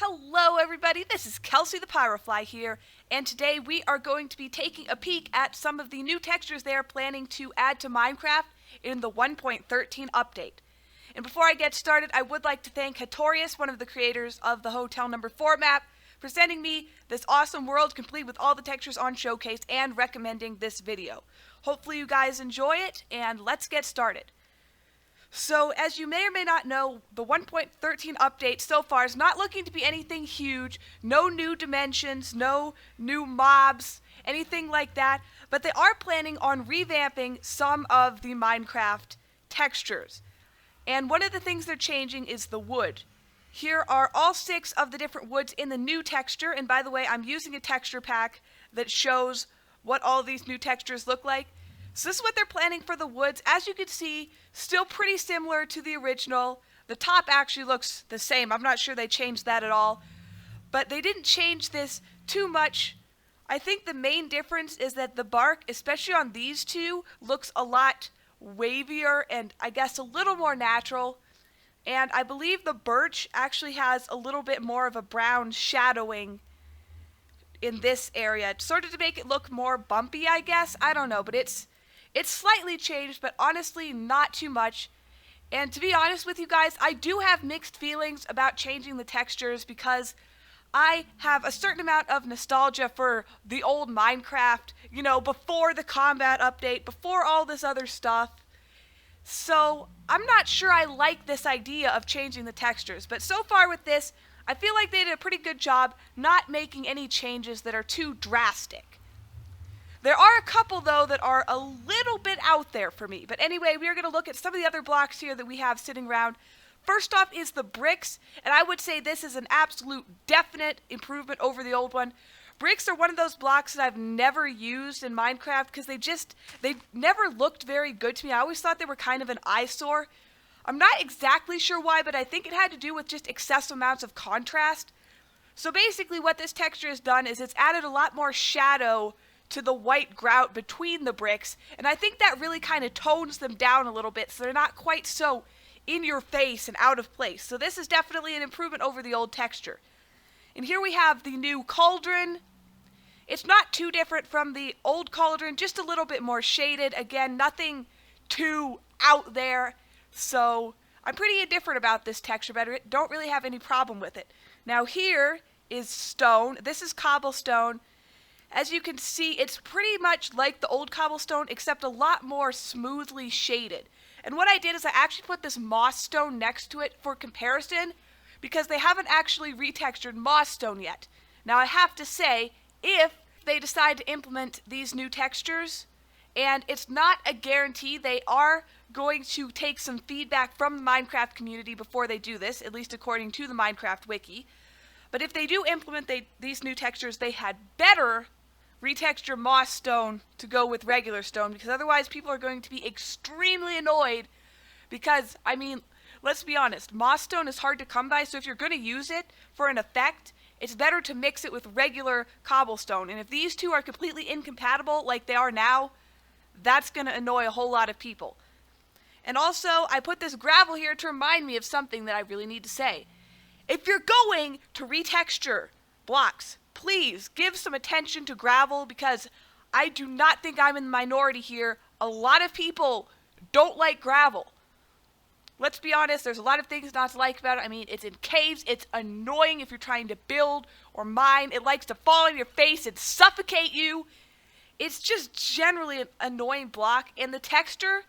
Hello everybody, this is KelsiThePyrofly here, and today we are going to be taking a peek at some of the new textures they are planning to add to Minecraft in the 1.13 update. And before I get started, I would like to thank Hatorius, one of the creators of the Hotel Number 4 map, for sending me this awesome world complete with all the textures on Showcase and recommending this video. Hopefully you guys enjoy it, and let's get started. So, as you may or may not know, the 1.13 update so far is not looking to be anything huge, no new dimensions, no new mobs, anything like that, but they are planning on revamping some of the Minecraft textures. And one of the things they're changing is the wood. Here are all 6 of the different woods in the new texture, and by the way, I'm using a texture pack that shows what all these new textures look like. So this is what they're planning for the woods. As you can see, still pretty similar to the original. The top actually looks the same. I'm not sure they changed that at all. But they didn't change this too much. I think the main difference is that the bark, especially on these two, looks a lot wavier and I guess a little more natural. And I believe the birch actually has a little bit more of a brown shadowing in this area, sort of to make it look more bumpy, I guess. I don't know, but it's slightly changed, but honestly not too much. And to be honest with you guys, I do have mixed feelings about changing the textures because I have a certain amount of nostalgia for the old Minecraft, you know, before the combat update, before all this other stuff. So I'm not sure I like this idea of changing the textures, but so far with this, I feel like they did a pretty good job not making any changes that are too drastic. There are a couple, though, that are a little bit out there for me. But anyway, we are going to look at some of the other blocks here that we have sitting around. First off is the bricks, and I would say this is an absolute definite improvement over the old one. Bricks are one of those blocks that I've never used in Minecraft because they never looked very good to me. I always thought they were kind of an eyesore. I'm not exactly sure why, but I think it had to do with just excessive amounts of contrast. So basically what this texture has done is it's added a lot more shadow to the white grout between the bricks, and I think that really kind of tones them down a little bit so they're not quite so in your face and out of place. So this is definitely an improvement over the old texture. And here we have the new cauldron. It's not too different from the old cauldron, just a little bit more shaded. Again, nothing too out there. So I'm pretty indifferent about this texture, but I don't really have any problem with it. Now here is stone. This is cobblestone. As you can see, it's pretty much like the old cobblestone, except a lot more smoothly shaded. And what I did is I actually put this moss stone next to it for comparison, because they haven't actually retextured moss stone yet. Now I have to say, if they decide to implement these new textures, and it's not a guarantee, they are going to take some feedback from the Minecraft community before they do this, at least according to the Minecraft wiki. But if they do implement these new textures, they had better retexture moss stone to go with regular stone, because otherwise people are going to be extremely annoyed because, I mean, let's be honest, moss stone is hard to come by, so if you're going to use it for an effect, it's better to mix it with regular cobblestone. And if these two are completely incompatible like they are now, that's going to annoy a whole lot of people. And also, I put this gravel here to remind me of something that I really need to say. If you're going to retexture blocks, please give some attention to gravel, because I do not think I'm in the minority here. A lot of people don't like gravel. Let's be honest, there's a lot of things not to like about it. I mean, it's in caves, it's annoying if you're trying to build or mine. It likes to fall in your face and suffocate you. It's just generally an annoying block, and the texture,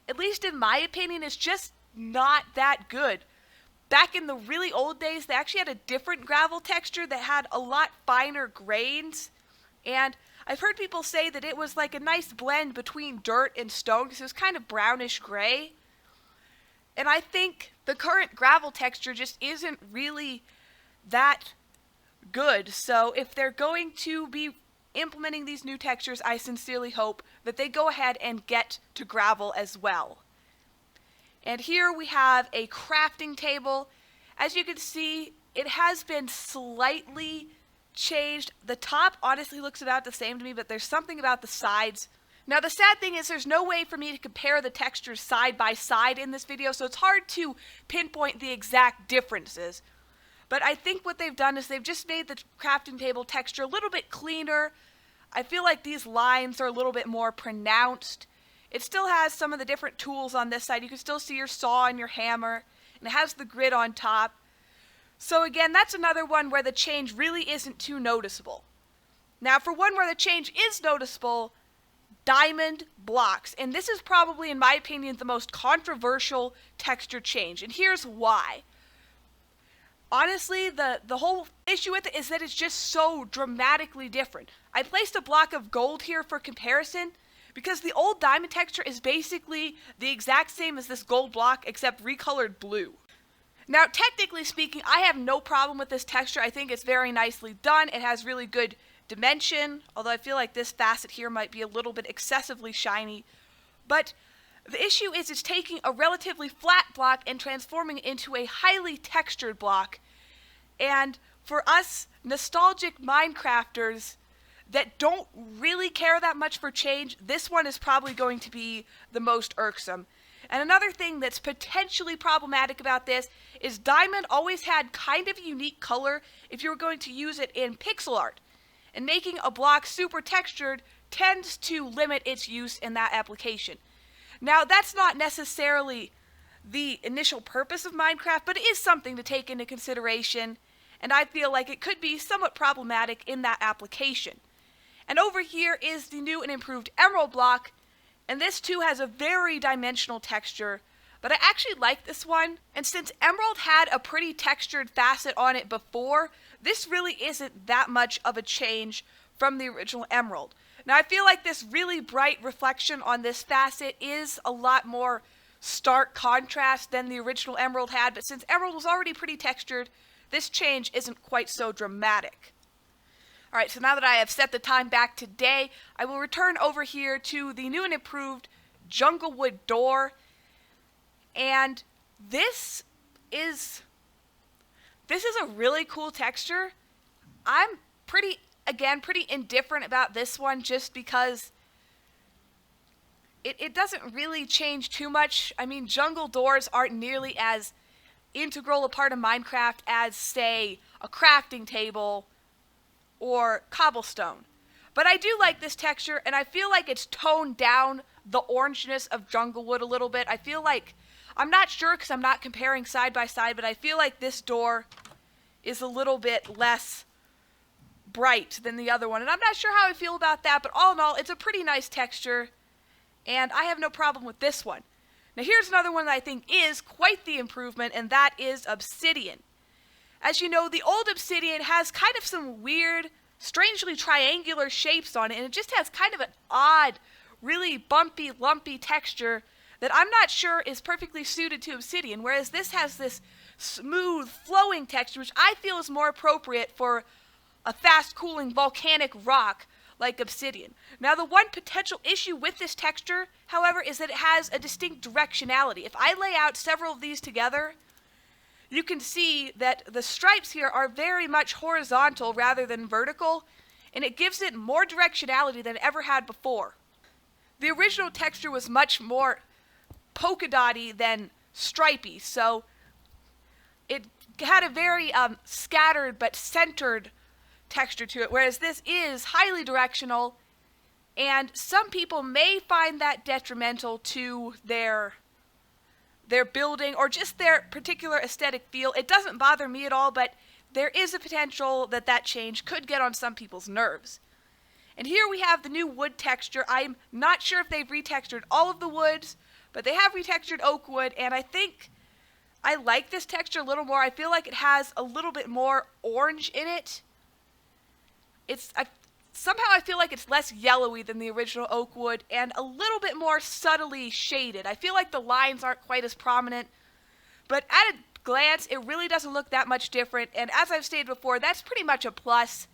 at least in my opinion, is just not that good. Back in the really old days, they actually had a different gravel texture that had a lot finer grains. And I've heard people say that it was like a nice blend between dirt and stone, because it was kind of brownish gray. And I think the current gravel texture just isn't really that good. So if they're going to be implementing these new textures, I sincerely hope that they go ahead and get to gravel as well. And here we have a crafting table. As you can see, it has been slightly changed. The top honestly looks about the same to me, but there's something about the sides. Now the sad thing is there's no way for me to compare the textures side by side in this video, so it's hard to pinpoint the exact differences. But I think what they've done is they've just made the crafting table texture a little bit cleaner. I feel like these lines are a little bit more pronounced. It still has some of the different tools on this side. You can still see your saw and your hammer, and it has the grid on top. So again, that's another one where the change really isn't too noticeable. Now for one where the change is noticeable, diamond blocks. And this is probably, in my opinion, the most controversial texture change. And here's why. Honestly, the whole issue with it is that it's just so dramatically different. I placed a block of gold here for comparison because the old diamond texture is basically the exact same as this gold block except recolored blue. Now, technically speaking, I have no problem with this texture. I think it's very nicely done. It has really good dimension, although I feel like this facet here might be a little bit excessively shiny. But the issue is it's taking a relatively flat block and transforming it into a highly textured block. And for us nostalgic Minecrafters that don't really care that much for change, this one is probably going to be the most irksome. And another thing that's potentially problematic about this is diamond always had kind of a unique color if you were going to use it in pixel art. And making a block super textured tends to limit its use in that application. Now, that's not necessarily the initial purpose of Minecraft, but it is something to take into consideration, and I feel like it could be somewhat problematic in that application. And over here is the new and improved emerald block, and this too has a very dimensional texture, but I actually like this one, and since emerald had a pretty textured facet on it before, this really isn't that much of a change from the original emerald. Now, I feel like this really bright reflection on this facet is a lot more stark contrast than the original emerald had, but since emerald was already pretty textured, this change isn't quite so dramatic. Alright, so now that I have set the time back to day, I will return over here to the new and improved Junglewood door, and this is a really cool texture. I'm pretty indifferent about this one just because it doesn't really change too much. I mean, jungle doors aren't nearly as integral a part of Minecraft as, say, a crafting table or cobblestone. But I do like this texture, and I feel like it's toned down the orangeness of Junglewood a little bit. I feel like, I'm not sure because I'm not comparing side by side, but I feel like this door is a little bit less bright than the other one, and I'm not sure how I feel about that, but all in all, it's a pretty nice texture, and I have no problem with this one. Now here's another one that I think is quite the improvement, and that is obsidian. As you know, the old obsidian has kind of some weird, strangely triangular shapes on it, and it just has kind of an odd, really bumpy, lumpy texture that I'm not sure is perfectly suited to obsidian, whereas this has this smooth, flowing texture, which I feel is more appropriate for a fast-cooling volcanic rock like obsidian. Now, the one potential issue with this texture, however, is that it has a distinct directionality. If I lay out several of these together, you can see that the stripes here are very much horizontal rather than vertical, and it gives it more directionality than it ever had before. The original texture was much more polka dotty than stripy, so it had a very scattered but centered texture to it, whereas this is highly directional, and some people may find that detrimental to their building or just their particular aesthetic feel. It doesn't bother me at all, but there is a potential that that change could get on some people's nerves. And here we have the new wood texture. I'm not sure if they've retextured all of the woods, but they have retextured oak wood, and I think I like this texture a little more. I feel like it has a little bit more orange in it. Somehow I feel like it's less yellowy than the original oak wood and a little bit more subtly shaded. I feel like the lines aren't quite as prominent, but at a glance, it really doesn't look that much different, and as I've stated before, that's pretty much a plus.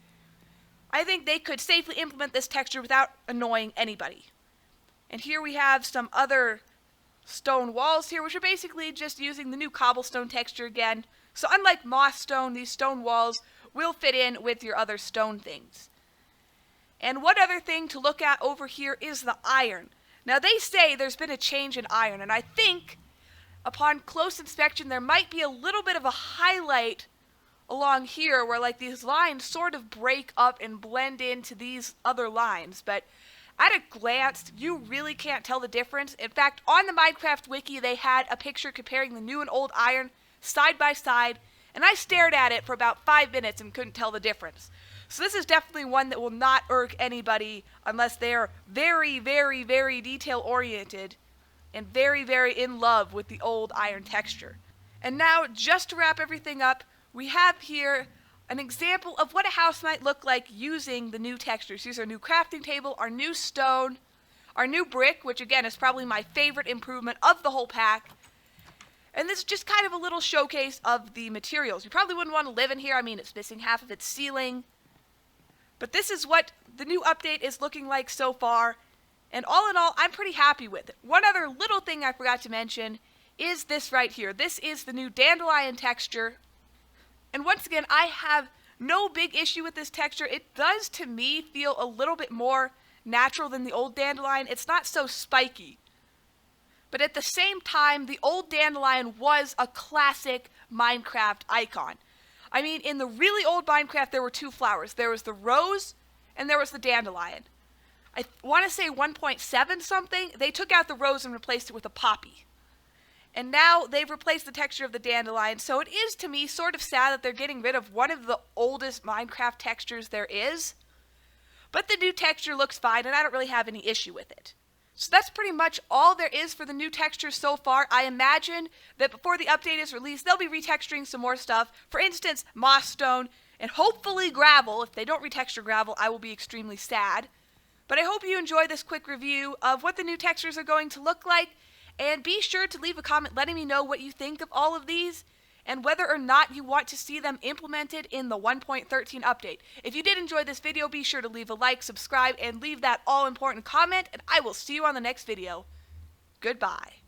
I think they could safely implement this texture without annoying anybody. And here we have some other stone walls here, which are basically just using the new cobblestone texture again. So unlike moss stone, these stone walls will fit in with your other stone things. And one other thing to look at over here is the iron. Now they say there's been a change in iron, and I think upon close inspection there might be a little bit of a highlight along here where like these lines sort of break up and blend into these other lines, but at a glance, you really can't tell the difference. In fact, on the Minecraft wiki, they had a picture comparing the new and old iron side by side, and I stared at it for about 5 minutes and couldn't tell the difference. So this is definitely one that will not irk anybody unless they're very, very, very detail-oriented and very, very in love with the old iron texture. And now, just to wrap everything up, we have here an example of what a house might look like using the new textures. Here's our new crafting table, our new stone, our new brick, which again is probably my favorite improvement of the whole pack. And this is just kind of a little showcase of the materials. You probably wouldn't want to live in here. I mean, it's missing half of its ceiling. But this is what the new update is looking like so far. And all in all, I'm pretty happy with it. One other little thing I forgot to mention is this right here. This is the new dandelion texture. And once again, I have no big issue with this texture. It does, to me, feel a little bit more natural than the old dandelion. It's not so spiky. But at the same time, the old dandelion was a classic Minecraft icon. I mean, in the really old Minecraft, there were two flowers. There was the rose, and there was the dandelion. I want to say 1.7 something, they took out the rose and replaced it with a poppy. And now they've replaced the texture of the dandelion, so it is, to me, sort of sad that they're getting rid of one of the oldest Minecraft textures there is. But the new texture looks fine, and I don't really have any issue with it. So that's pretty much all there is for the new textures so far. I imagine that before the update is released, they'll be retexturing some more stuff. For instance, moss stone, and hopefully gravel. If they don't retexture gravel, I will be extremely sad. But I hope you enjoy this quick review of what the new textures are going to look like. And be sure to leave a comment letting me know what you think of all of these and whether or not you want to see them implemented in the 1.13 update. If you did enjoy this video, be sure to leave a like, subscribe, and leave that all-important comment, and I will see you on the next video. Goodbye.